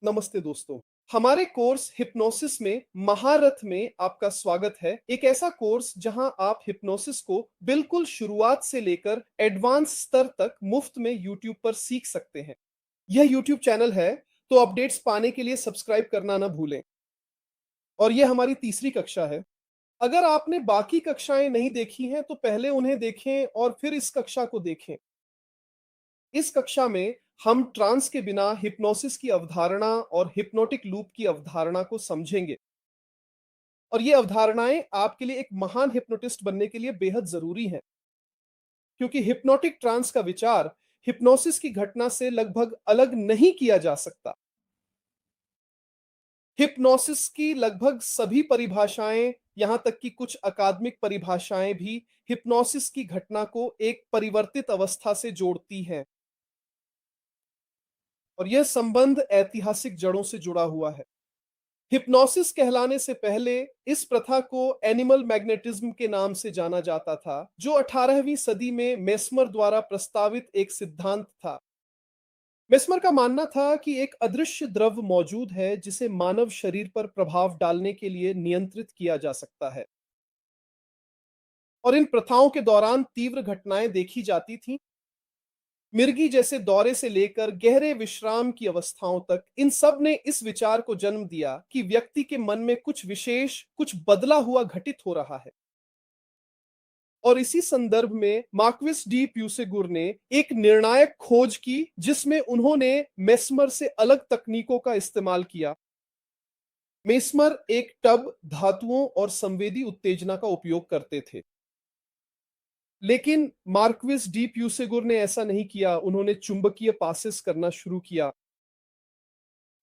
नमस्ते दोस्तों। हमारे कोर्स हिप्नोसिस में महारथ में आपका स्वागत है। एक ऐसा कोर्स जहां आप हिप्नोसिस को बिल्कुल शुरुआत से लेकर एडवांस स्तर तक मुफ्त में यूट्यूब पर सीख सकते हैं। यह यूट्यूब चैनल है, तो अपडेट्स पाने के लिए सब्सक्राइब करना ना भूलें। और यह हमारी तीसरी कक्षा है। अगर आपने बाकी कक्षाएं नहीं देखी हैं, तो पहले उन्हें देखें और फिर इस कक्षा को देखें। इस कक्षा में हम ट्रांस के बिना हिप्नोसिस की अवधारणा और हिप्नोटिक लूप की अवधारणा को समझेंगे। और ये अवधारणाएं आपके लिए एक महान हिप्नोटिस्ट बनने के लिए बेहद जरूरी हैं, क्योंकि हिप्नोटिक ट्रांस का विचार हिप्नोसिस की घटना से लगभग अलग नहीं किया जा सकता। हिप्नोसिस की लगभग सभी परिभाषाएं, यहां तक कि कुछ अकादमिक परिभाषाएं भी हिप्नोसिस की घटना को एक परिवर्तित अवस्था से जोड़ती हैं। और यह संबंध ऐतिहासिक जड़ों से जुड़ा हुआ है। हिप्नोसिस कहलाने से पहले इस प्रथा को एनिमल मैग्नेटिज्म के नाम से जाना जाता था, जो 18वीं सदी में मेस्मर द्वारा प्रस्तावित एक सिद्धांत था। मेस्मर का मानना था कि एक अदृश्य द्रव्य मौजूद है जिसे मानव शरीर पर प्रभाव डालने के लिए नियंत्रित किया जा सकता है। और इन प्रथाओं के दौरान तीव्र घटनाएं देखी जाती थीं। मिर्गी जैसे दौरे से लेकर गहरे विश्राम की अवस्थाओं तक, इन सब ने इस विचार को जन्म दिया कि व्यक्ति के मन में कुछ विशेष, कुछ बदला हुआ घटित हो रहा है। और इसी संदर्भ में मार्क्विस डी प्यूसेगुर ने एक निर्णायक खोज की, जिसमें उन्होंने मेस्मर से अलग तकनीकों का इस्तेमाल किया। मेस्मर एक टब, धातुओं और संवेदी उत्तेजना का उपयोग करते थे, लेकिन मार्क्विस डी प्यूसेगुर ने ऐसा नहीं किया। उन्होंने चुंबकीय पासेस करना शुरू किया।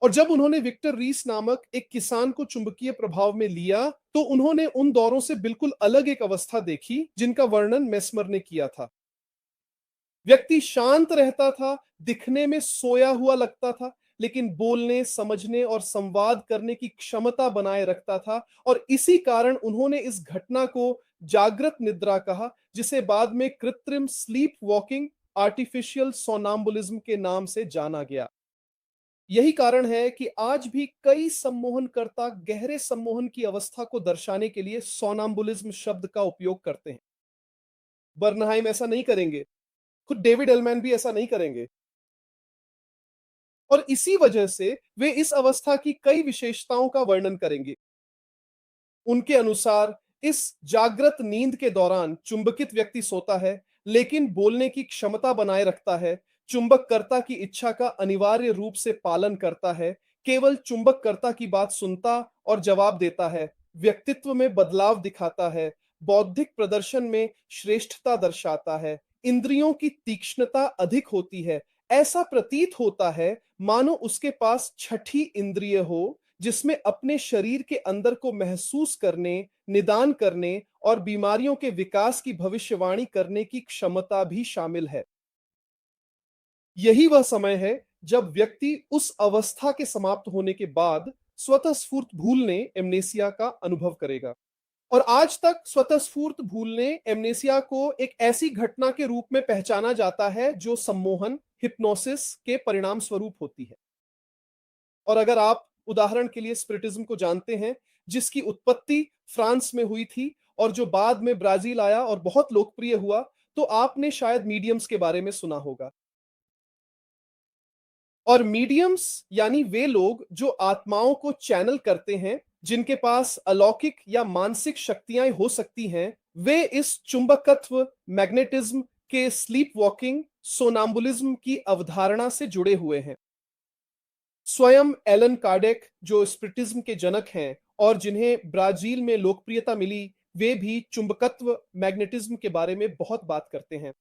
और जब उन्होंने विक्टर रीस नामक एक किसान को चुंबकीय प्रभाव में लिया, तो उन्होंने उन दौरों से बिल्कुल अलग एक अवस्था देखी जिनका वर्णन मेस्मर ने किया था। व्यक्ति शांत रहता था, दिखने में सोया हुआ लगता था, लेकिन बोलने, समझने और संवाद करने की क्षमता बनाए रखता था। और इसी कारण उन्होंने इस घटना को जागृत निद्रा कहा, जिसे बाद में कृत्रिम स्लीप वॉकिंग, आर्टिफिशियल सोनाम्बुलिज्म के नाम से जाना गया। यही कारण है कि आज भी कई सम्मोहनकर्ता गहरे सम्मोहन की अवस्था को दर्शाने के लिए सोनाम्बुलिज्म शब्द का उपयोग करते हैं। बर्नहाइम ऐसा नहीं करेंगे, खुद डेविड एलमैन भी ऐसा नहीं करेंगे। और इसी वजह से वे इस अवस्था की कई विशेषताओं का वर्णन करेंगे। उनके अनुसार इस जागृत नींद के दौरान चुंबकित व्यक्ति सोता है, लेकिन बोलने की क्षमता बनाए रखता है, चुंबककर्ता की इच्छा का अनिवार्य रूप से पालन करता है, केवल चुंबककर्ता की बात सुनता और जवाब देता है, व्यक्तित्व में बदलाव दिखाता है, बौद्धिक प्रदर्शन में श्रेष्ठता दर्शाता है, इंद्रियों की तीक्ष्णता अधिक होती है। ऐसा प्रतीत होता है मानो उसके पास छठी इंद्रिय हो, जिसमें अपने शरीर के अंदर को महसूस करने, निदान करने और बीमारियों के विकास की भविष्यवाणी करने की क्षमता भी शामिल है। यही वह समय है जब व्यक्ति उस अवस्था के समाप्त होने के बाद स्वतःस्फूर्त भूलने, एमनेसिया का अनुभव करेगा। और आज तक स्वतःस्फूर्त भूलने, एमनेसिया को एक ऐसी घटना के रूप में पहचाना जाता है जो सम्मोहन, हिप्नोसिस के परिणाम स्वरूप होती है। और अगर आप उदाहरण के लिए स्पिरिटिज्म को जानते हैं, जिसकी उत्पत्ति फ्रांस में हुई थी और जो बाद में ब्राजील आया और बहुत लोकप्रिय हुआ, तो आपने शायद मीडियम्स के बारे में सुना होगा। और मीडियम्स यानी वे लोग जो आत्माओं को चैनल करते हैं, जिनके पास अलौकिक या मानसिक शक्तियां हो सकती हैं। वे इस चुंबकत्व, मैग्नेटिज्म के स्लीप वॉकिंग, सोनाम्बुलिज्म की अवधारणा से जुड़े हुए हैं। स्वयं एलन कार्डेक, जो स्पिरिटिज्म के जनक हैं और जिन्हें ब्राजील में लोकप्रियता मिली, वे भी चुंबकत्व, मैग्नेटिज्म के बारे में बहुत बात करते हैं।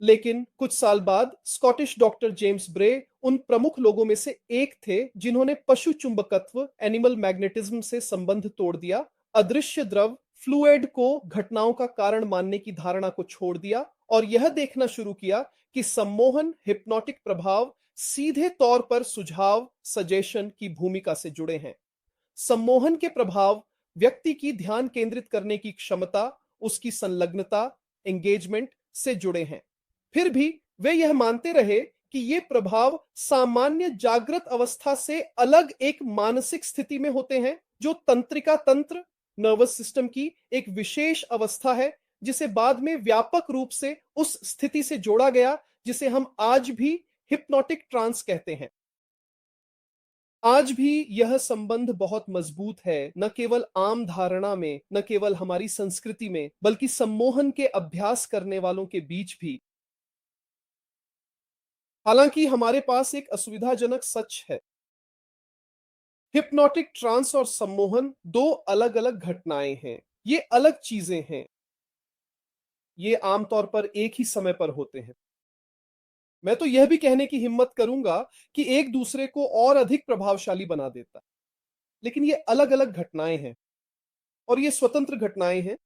लेकिन कुछ साल बाद स्कॉटिश डॉक्टर जेम्स ब्रे उन प्रमुख लोगों में से एक थे जिन्होंने पशु चुंबकत्व, एनिमल मैग्नेटिज्म से संबंध तोड़ दिया, अदृश्य द्रव, फ्लूइड को घटनाओं का कारण मानने की धारणा को छोड़ दिया और यह देखना शुरू किया कि सम्मोहन, हिप्नोटिक प्रभाव सीधे तौर पर सुझाव, सजेशन की भूमिका से जुड़े हैं। सम्मोहन के प्रभाव व्यक्ति की ध्यान केंद्रित करने की क्षमता, उसकी संलग्नता, एंगेजमेंट से जुड़े हैं। फिर भी वे यह मानते रहे कि ये प्रभाव सामान्य जागृत अवस्था से अलग एक मानसिक स्थिति में होते हैं, जो तंत्रिका तंत्र, नर्वस सिस्टम की एक विशेष अवस्था है, जिसे बाद में व्यापक रूप से उस स्थिति से जोड़ा गया, जिसे हम आज भी हिप्नोटिक ट्रांस कहते हैं। आज भी यह संबंध बहुत मजबूत है, न केवल आम धारणा में, न केवल हमारी संस्कृति में, बल्कि सम्मोहन के अभ्यास करने वालों के बीच भी। हालांकि हमारे पास एक असुविधाजनक सच है। हिप्नोटिक ट्रांस और सम्मोहन दो अलग-अलग घटनाएं हैं। ये अलग चीजें हैं। ये आमतौर पर एक ही समय पर होते हैं। मैं तो यह भी कहने की हिम्मत करूंगा कि एक दूसरे को और अधिक प्रभावशाली बना देता। लेकिन ये अलग-अलग घटनाएं हैं और ये स्वतंत्र घटनाएं हैं।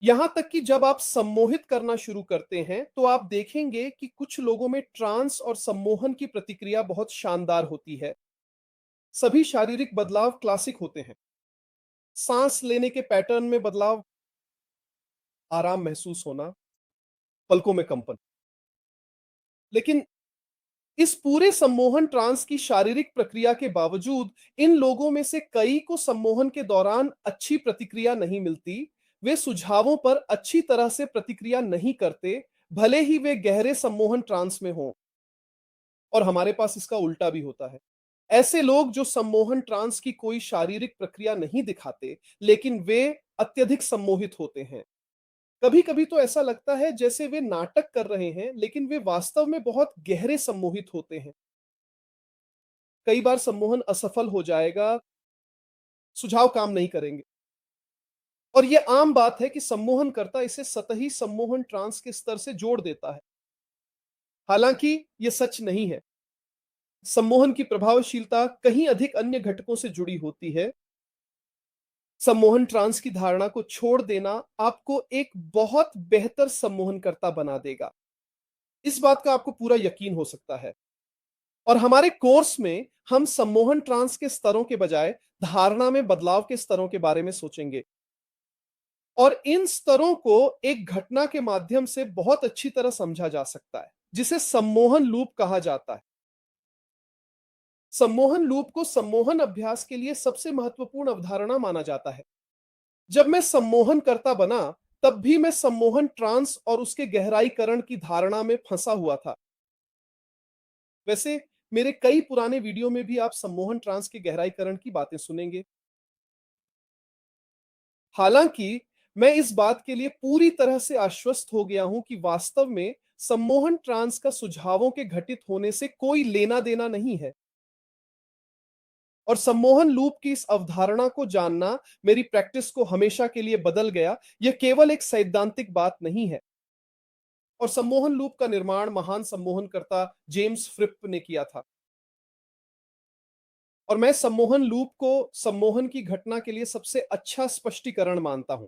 यहां तक कि जब आप सम्मोहित करना शुरू करते हैं, तो आप देखेंगे कि कुछ लोगों में ट्रांस और सम्मोहन की प्रतिक्रिया बहुत शानदार होती है। सभी शारीरिक बदलाव क्लासिक होते हैं। सांस लेने के पैटर्न में बदलाव, आराम महसूस होना, पलकों में कंपन। लेकिन इस पूरे सम्मोहन ट्रांस की शारीरिक प्रक्रिया के बावजूद इन लोगों में से कई को सम्मोहन के दौरान अच्छी प्रतिक्रिया नहीं मिलती। वे सुझावों पर अच्छी तरह से प्रतिक्रिया नहीं करते, भले ही वे गहरे सम्मोहन ट्रांस में हों। और हमारे पास इसका उल्टा भी होता है। ऐसे लोग जो सम्मोहन ट्रांस की कोई शारीरिक प्रक्रिया नहीं दिखाते, लेकिन वे अत्यधिक सम्मोहित होते हैं। कभी-कभी तो ऐसा लगता है जैसे वे नाटक कर रहे हैं, लेकिन वे वास्तव में बहुत गहरे सम्मोहित होते हैं। कई बार सम्मोहन असफल हो जाएगा, सुझाव काम नहीं करेंगे। और ये आम बात है कि सम्मोहनकर्ता इसे सतही सम्मोहन ट्रांस के स्तर से जोड़ देता है। हालांकि ये सच नहीं है। सम्मोहन की प्रभावशीलता कहीं अधिक अन्य घटकों से जुड़ी होती है। सम्मोहन ट्रांस की धारणा को छोड़ देना आपको एक बहुत बेहतर सम्मोहनकर्ता बना देगा। इस बात का आपको पूरा यकीन हो सकता है। और हमारे कोर्स में हम सम्मोहन ट्रांस के स्तरों के बजाय धारणा में बदलाव के स्तरों के बारे में सोचेंगे। और इन स्तरों को एक घटना के माध्यम से बहुत अच्छी तरह समझा जा सकता है, जिसे सम्मोहन लूप कहा जाता है। सम्मोहन लूप को सम्मोहन अभ्यास के लिए सबसे महत्वपूर्ण अवधारणा माना जाता है। जब मैं सम्मोहन करता बना, तब भी मैं सम्मोहन ट्रांस और उसके गहराईकरण की धारणा में फंसा हुआ था। वैसे मेरे कई पुराने वीडियो में भी आप सम्मोहन ट्रांस के गहराईकरण की बातें सुनेंगे। हालांकि मैं इस बात के लिए पूरी तरह से आश्वस्त हो गया हूं कि वास्तव में सम्मोहन ट्रांस का सुझावों के घटित होने से कोई लेना देना नहीं है। और सम्मोहन लूप की इस अवधारणा को जानना मेरी प्रैक्टिस को हमेशा के लिए बदल गया। यह केवल एक सैद्धांतिक बात नहीं है। और सम्मोहन लूप का निर्माण महान सम्मोहनकर्ता जेम्स फ्रिप्प ने किया था। और मैं सम्मोहन लूप को सम्मोहन की घटना के लिए सबसे अच्छा स्पष्टीकरण मानता हूं।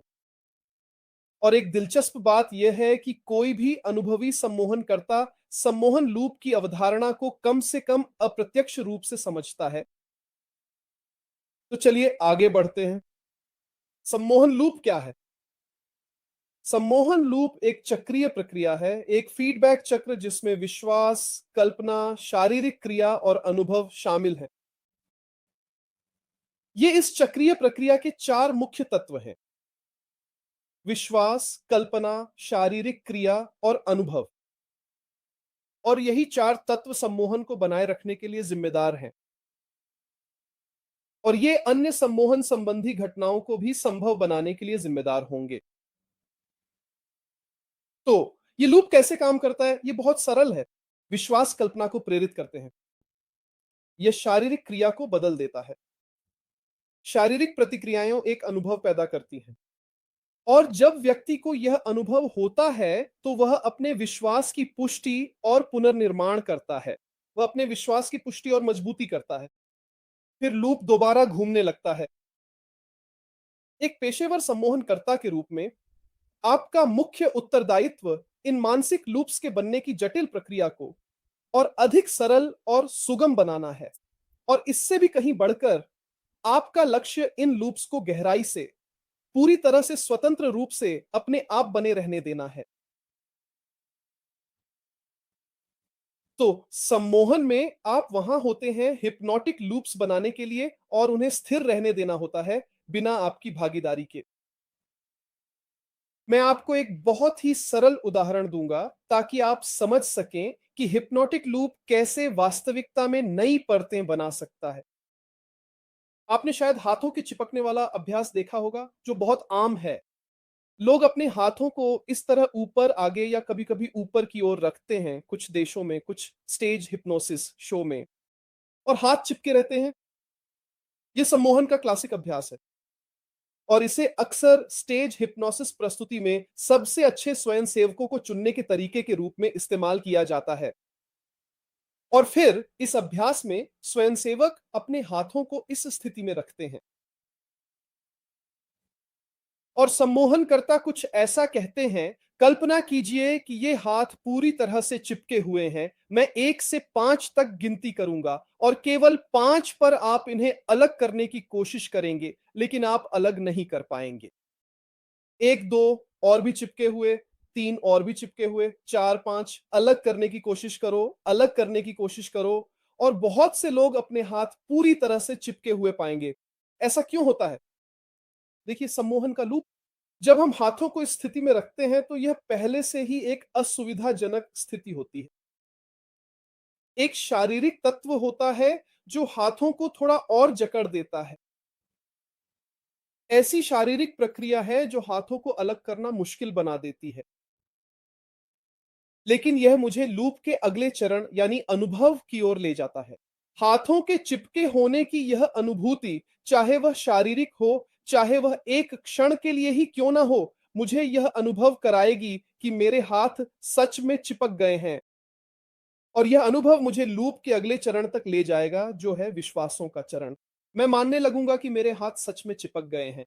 और एक दिलचस्प बात यह है कि कोई भी अनुभवी सम्मोहनकर्ता सम्मोहन लूप की अवधारणा को कम से कम अप्रत्यक्ष रूप से समझता है। तो चलिए आगे बढ़ते हैं। सम्मोहन लूप क्या है? सम्मोहन लूप एक चक्रीय प्रक्रिया है, एक फीडबैक चक्र जिसमें विश्वास, कल्पना, शारीरिक क्रिया और अनुभव शामिल है। ये इस चक्रीय प्रक्रिया के चार मुख्य तत्व हैं: विश्वास, कल्पना, शारीरिक क्रिया और अनुभव। और यही चार तत्व सम्मोहन को बनाए रखने के लिए जिम्मेदार हैं। और ये अन्य सम्मोहन संबंधी घटनाओं को भी संभव बनाने के लिए जिम्मेदार होंगे। तो ये लूप कैसे काम करता है? ये बहुत सरल है। विश्वास कल्पना को प्रेरित करते हैं। यह शारीरिक क्रिया को बदल देता है। शारीरिक प्रतिक्रियाएं एक अनुभव पैदा करती हैं। और जब व्यक्ति को यह अनुभव होता है, तो वह अपने विश्वास की पुष्टि और पुनर्निर्माण करता है। वह अपने विश्वास की पुष्टि और मजबूती करता है। फिर लूप दोबारा घूमने लगता है। एक पेशेवर सम्मोहनकर्ता के रूप में आपका मुख्य उत्तरदायित्व इन मानसिक लूप्स के बनने की जटिल प्रक्रिया को और अधिक सरल और सुगम बनाना है। और इससे भी कहीं बढ़कर आपका लक्ष्य इन लूप्स को गहराई से, पूरी तरह से स्वतंत्र रूप से अपने आप बने रहने देना है। तो सम्मोहन में आप वहां होते हैं हिप्नोटिक लूप्स बनाने के लिए और उन्हें स्थिर रहने देना होता है बिना आपकी भागीदारी के। मैं आपको एक बहुत ही सरल उदाहरण दूंगा ताकि आप समझ सकें कि हिप्नोटिक लूप कैसे वास्तविकता में नई परतें बना सकता है। आपने शायद हाथों के चिपकने वाला अभ्यास देखा होगा जो बहुत आम है। लोग अपने हाथों को इस तरह ऊपर आगे या कभी-कभी ऊपर की ओर रखते हैं कुछ देशों में, कुछ स्टेज हिप्नोसिस शो में, और हाथ चिपके रहते हैं। ये सम्मोहन का क्लासिक अभ्यास है और इसे अक्सर स्टेज हिप्नोसिस प्रस्तुति में सबसे अच्छे स्वयंसेवकों को चुनने के तरीके के रूप में इस्तेमाल किया जाता है। और फिर इस अभ्यास में स्वयंसेवक अपने हाथों को इस स्थिति में रखते हैं और सम्मोहनकर्ता कुछ ऐसा कहते हैं, कल्पना कीजिए कि ये हाथ पूरी तरह से चिपके हुए हैं। मैं 1 से 5 तक गिनती करूंगा और केवल 5 पर आप इन्हें अलग करने की कोशिश करेंगे, लेकिन आप अलग नहीं कर पाएंगे। 1, 2 और भी चिपके हुए, 3 और भी चिपके हुए, 4, 5 अलग करने की कोशिश करो, अलग करने की कोशिश करो, और बहुत से लोग अपने हाथ पूरी तरह से चिपके हुए पाएंगे। ऐसा क्यों होता है? देखिए, सम्मोहन का लूप। जब हम हाथों को इस स्थिति में रखते हैं तो यह पहले से ही एक असुविधाजनक स्थिति होती है। एक शारीरिक तत्व होता है जो हाथों को थोड़ा और जकड़ देता है। ऐसी शारीरिक प्रक्रिया है जो हाथों को अलग करना मुश्किल बना देती है। लेकिन यह मुझे लूप के अगले चरण यानी अनुभव की ओर ले जाता है। हाथों के चिपके होने की यह अनुभूति, चाहे वह शारीरिक हो, चाहे वह एक क्षण के लिए ही क्यों ना हो, मुझे यह अनुभव कराएगी कि मेरे हाथ सच में चिपक गए हैं। और यह अनुभव मुझे लूप के अगले चरण तक ले जाएगा, जो है विश्वासों का चरण। मैं मानने लगूंगा कि मेरे हाथ सच में चिपक गए हैं।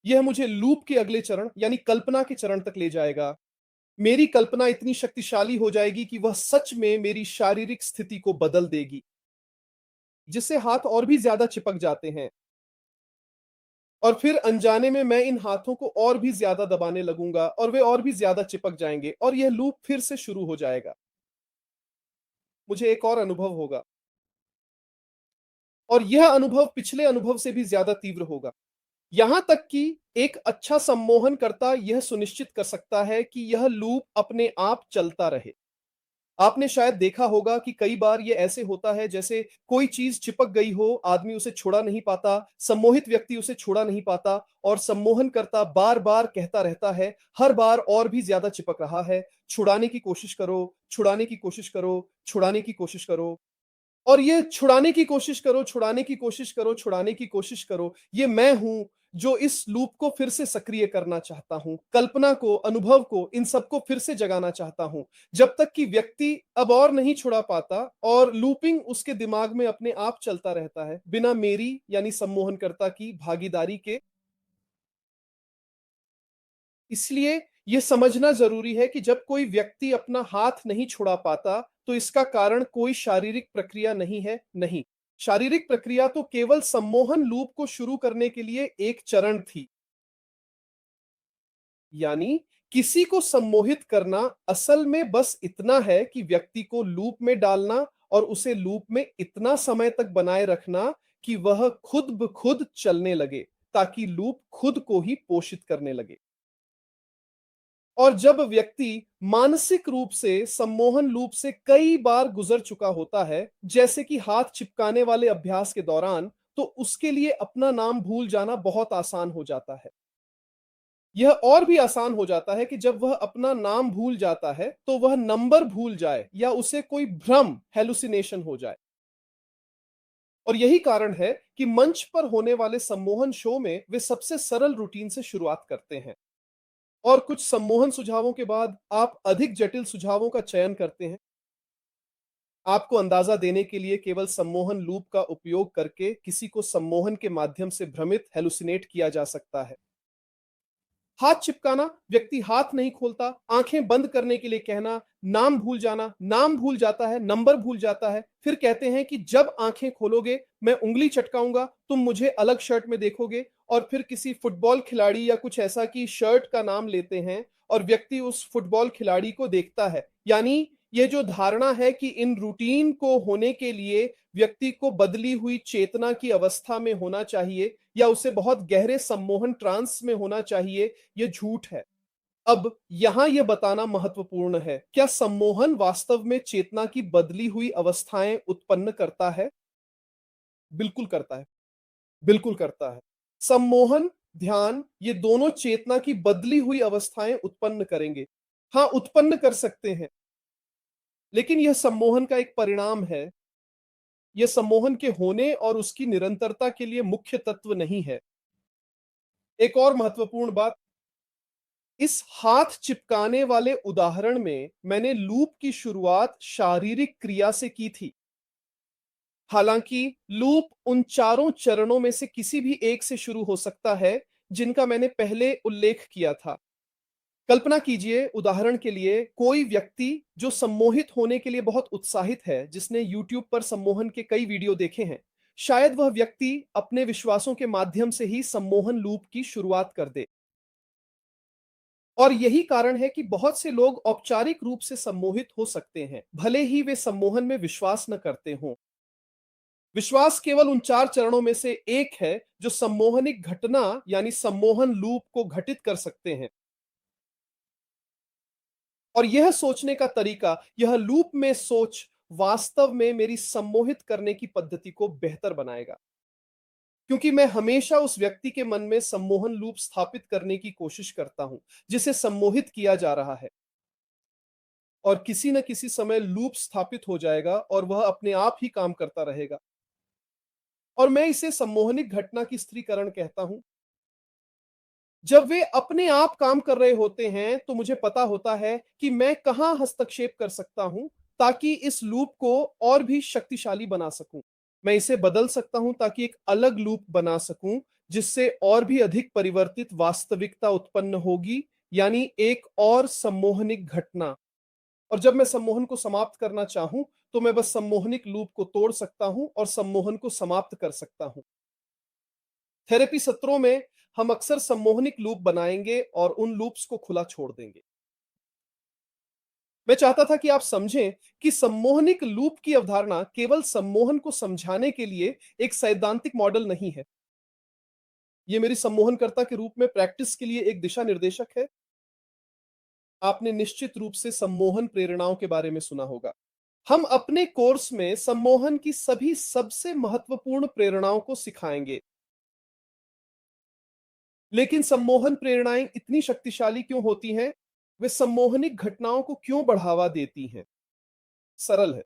यह मुझे लूप के अगले चरण यानी कल्पना के चरण तक ले जाएगा। मेरी कल्पना इतनी शक्तिशाली हो जाएगी कि वह सच में मेरी शारीरिक स्थिति को बदल देगी, जिससे हाथ और भी ज्यादा चिपक जाते हैं। और फिर अनजाने में मैं इन हाथों को और भी ज्यादा दबाने लगूंगा और वे और भी ज्यादा चिपक जाएंगे और यह लूप फिर से शुरू हो जाएगा। मुझे एक और अनुभव होगा और यह अनुभव पिछले अनुभव से भी ज्यादा तीव्र होगा। यहां तक कि एक अच्छा सम्मोहनकर्ता यह सुनिश्चित कर सकता है कि यह लूप अपने आप चलता रहे। आपने शायद देखा होगा कि कई बार ये ऐसे होता है जैसे कोई चीज चिपक गई हो, आदमी उसे छोड़ा नहीं पाता, सम्मोहित व्यक्ति उसे छोड़ा नहीं पाता और सम्मोहनकर्ता बार-बार कहता रहता है, हर बार और भी ज्यादा चिपक रहा है, छुड़ाने की कोशिश करो, छुड़ाने की कोशिश करो, छुड़ाने की कोशिश करो। और ये छुड़ाने की कोशिश करो, छुड़ाने की कोशिश करो, छुड़ाने की कोशिश करो, ये मैं हूं जो इस लूप को फिर से सक्रिय करना चाहता हूं, कल्पना को, अनुभव को, इन सबको फिर से जगाना चाहता हूं। जब तक कि व्यक्ति अब और नहीं छुड़ा पाता और लूपिंग उसके दिमाग में अपने आप चलता रहता है, बिना मेरी यानी सम्मोहनकर्ता की भागीदारी के। इसलिए ये समझना ज़रूरी है कि जब कोई व्यक्ति अपना हाथ नहीं छुड़ा पाता, तो इसका कारण कोई शारीरिक प्रक्रिया नहीं है, नहीं। शारीरिक प्रक्रिया तो केवल सम्मोहन लूप को शुरू करने के लिए एक चरण थी। यानी किसी को सम्मोहित करना असल में बस इतना है कि व्यक्ति को लूप में डालना और उसे लूप में इतना समय तक बनाए रखना कि वह खुद ब खुद चलने लगे, ताकि लूप खुद को ही पोषित करने लगे। और जब व्यक्ति मानसिक रूप से सम्मोहन लूप से कई बार गुजर चुका होता है, जैसे कि हाथ चिपकाने वाले अभ्यास के दौरान, तो उसके लिए अपना नाम भूल जाना बहुत आसान हो जाता है। यह और भी आसान हो जाता है कि जब वह अपना नाम भूल जाता है, तो वह नंबर भूल जाए या उसे कोई भ्रम, हेलुसिनेशन हो जाए। और यही कारण है कि मंच पर होने वाले सम्मोहन शो में वे सबसे सरल रूटीन से शुरुआत करते हैं और कुछ सम्मोहन सुझावों के बाद आप अधिक जटिल सुझावों का चयन करते हैं। आपको अंदाजा देने के लिए केवल सम्मोहन लूप का उपयोग करके किसी को सम्मोहन के माध्यम से भ्रमित, हेलुसिनेट किया जा सकता है। हाथ चिपकाना, व्यक्ति हाथ नहीं खोलता, आंखें बंद करने के लिए कहना, नाम भूल जाना, नाम भूल जाता है, नंबर भूल जाता है, फिर कहते हैं कि जब आंखें खोलोगे मैं उंगली चटकाऊंगा, तुम मुझे अलग शर्ट में देखोगे, और फिर किसी फुटबॉल खिलाड़ी या कुछ ऐसा की शर्ट का नाम लेते हैं और व्यक्ति उस फुटबॉल खिलाड़ी को देखता है। यानी ये जो धारणा है कि इन रूटीन को होने के लिए व्यक्ति को बदली हुई चेतना की अवस्था में होना चाहिए या उसे बहुत गहरे सम्मोहन ट्रांस में होना चाहिए, ये झूठ है। अब यहां यह बताना महत्वपूर्ण है, क्या सम्मोहन वास्तव में चेतना की बदली हुई अवस्थाएं उत्पन्न करता है? बिल्कुल करता है, बिल्कुल करता है। सम्मोहन, ध्यान ये दोनों चेतना की बदली हुई अवस्थाएं उत्पन्न करेंगे। हाँ, उत्पन्न कर सकते हैं, लेकिन यह सम्मोहन का एक परिणाम है। यह सम्मोहन के होने और उसकी निरंतरता के लिए मुख्य तत्व नहीं है। एक और महत्वपूर्ण बात, इस हाथ चिपकाने वाले उदाहरण में मैंने लूप की शुरुआत शारीरिक क्रिया से की थी। हालांकि लूप उन चारों चरणों में से किसी भी एक से शुरू हो सकता है जिनका मैंने पहले उल्लेख किया था। कल्पना कीजिए, उदाहरण के लिए कोई व्यक्ति जो सम्मोहित होने के लिए बहुत उत्साहित है, जिसने यूट्यूब पर सम्मोहन के कई वीडियो देखे हैं, शायद वह व्यक्ति अपने विश्वासों के माध्यम से ही सम्मोहन लूप की शुरुआत कर दे। और यही कारण है कि बहुत से लोग औपचारिक रूप से सम्मोहित हो सकते हैं, भले ही वे सम्मोहन में विश्वास न करते हों। विश्वास केवल उन चार चरणों में से एक है जो सम्मोहनिक घटना यानी सम्मोहन लूप को घटित कर सकते हैं। और यह सोचने का तरीका, यह लूप में सोच वास्तव में मेरी सम्मोहित करने की पद्धति को बेहतर बनाएगा, क्योंकि मैं हमेशा उस व्यक्ति के मन में सम्मोहन लूप स्थापित करने की कोशिश करता हूं जिसे सम्मोहित किया जा रहा है। और किसी न किसी समय लूप स्थापित हो जाएगा और वह अपने आप ही काम करता रहेगा। और मैं इसे सम्मोहनिक घटना की स्त्रीकरण कहता हूं। जब वे अपने आप काम कर रहे होते हैं तो मुझे पता होता है कि मैं कहां हस्तक्षेप कर सकता हूं ताकि इस लूप को और भी शक्तिशाली बना सकूं। मैं इसे बदल सकता हूं ताकि एक अलग लूप बना सकूं जिससे और भी अधिक परिवर्तित वास्तविकता उत्पन्न होगी, यानी एक और सम्मोहनिक घटना। और जब मैं सम्मोहन को समाप्त करना चाहूं तो मैं बस सम्मोहनिक लूप को तोड़ सकता हूं और सम्मोहन को समाप्त कर सकता हूं। थेरेपी सत्रों में हम अक्सर सम्मोहनिक लूप बनाएंगे और उन लूप्स को खुला छोड़ देंगे। मैं चाहता था कि आप समझें कि सम्मोहनिक लूप की अवधारणा केवल सम्मोहन को समझाने के लिए एक सैद्धांतिक मॉडल नहीं है। यह मेरी सम्मोहनकर्ता के रूप में प्रैक्टिस के लिए एक दिशा निर्देशक है। आपने निश्चित रूप से सम्मोहन प्रेरणाओं के बारे में सुना होगा। हम अपने कोर्स में सम्मोहन की सभी सबसे महत्वपूर्ण प्रेरणाओं को सिखाएंगे। लेकिन सम्मोहन प्रेरणाएं इतनी शक्तिशाली क्यों होती हैं? वे सम्मोहनिक घटनाओं को क्यों बढ़ावा देती हैं? सरल है।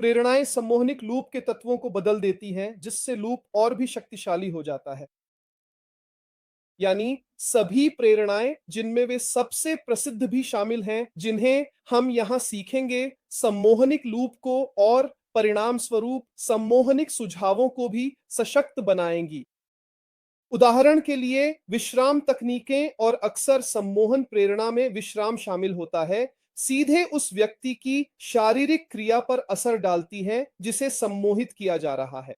प्रेरणाएं सम्मोहनिक लूप के तत्वों को बदल देती हैं, जिससे लूप और भी शक्तिशाली हो जाता है। यानी सभी प्रेरणाएं, जिनमें वे सबसे प्रसिद्ध भी शामिल हैं, जिन्हें हम यहां सीखेंगे, सम्मोहनिक लूप को और परिणाम स्वरूप सम्मोहनिक सुझावों को भी सशक्त बनाएंगी। उदाहरण के लिए विश्राम तकनीकें, और अक्सर सम्मोहन प्रेरणा में विश्राम शामिल होता है, सीधे उस व्यक्ति की शारीरिक क्रिया पर असर डालती है जिसे सम्मोहित किया जा रहा है।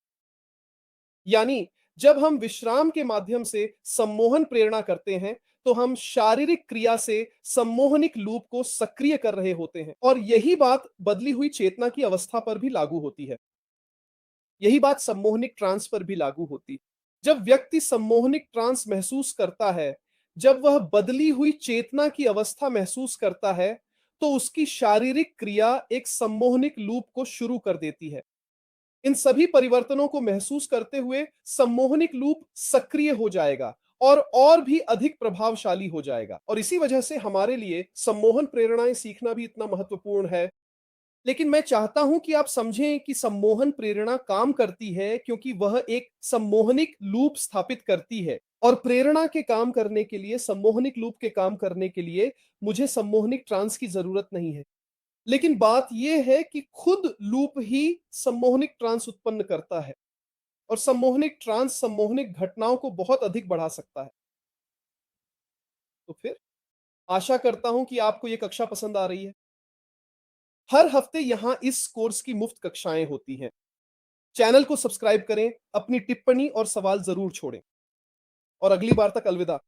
यानी जब हम विश्राम के माध्यम से सम्मोहन प्रेरणा करते हैं तो हम शारीरिक क्रिया से सम्मोहनिक लूप को सक्रिय कर रहे होते हैं। और यही बात बदली हुई चेतना की अवस्था पर भी लागू होती है। यही बात सम्मोहनिक ट्रांस पर भी लागू होती है। जब व्यक्ति सम्मोहनिक ट्रांस महसूस करता है, जब वह बदली हुई चेतना की अवस्था महसूस करता है, तो उसकी शारीरिक क्रिया एक सम्मोहनिक लूप को शुरू कर देती है। इन सभी परिवर्तनों को महसूस करते हुए सम्मोहनिक लूप सक्रिय हो जाएगा और भी अधिक प्रभावशाली हो जाएगा। और इसी वजह से हमारे लिए सम्मोहन प्रेरणाएं सीखना भी इतना महत्वपूर्ण है। लेकिन मैं चाहता हूं कि आप समझें कि सम्मोहन प्रेरणा काम करती है क्योंकि वह एक सम्मोहनिक लूप स्थापित करती है। और प्रेरणा के काम करने के लिए, सम्मोहनिक लूप के काम करने के लिए मुझे सम्मोहनिक ट्रांस की जरूरत नहीं है। लेकिन बात यह है कि खुद लूप ही सम्मोहनिक ट्रांस उत्पन्न करता है और सम्मोहनिक ट्रांस सम्मोहनिक घटनाओं को बहुत अधिक बढ़ा सकता है। तो फिर आशा करता हूं कि आपको यह कक्षा पसंद आ रही है। हर हफ्ते यहां इस कोर्स की मुफ्त कक्षाएं होती हैं। चैनल को सब्सक्राइब करें, अपनी टिप्पणी और सवाल जरूर छोड़ें और अगली बार तक अलविदा।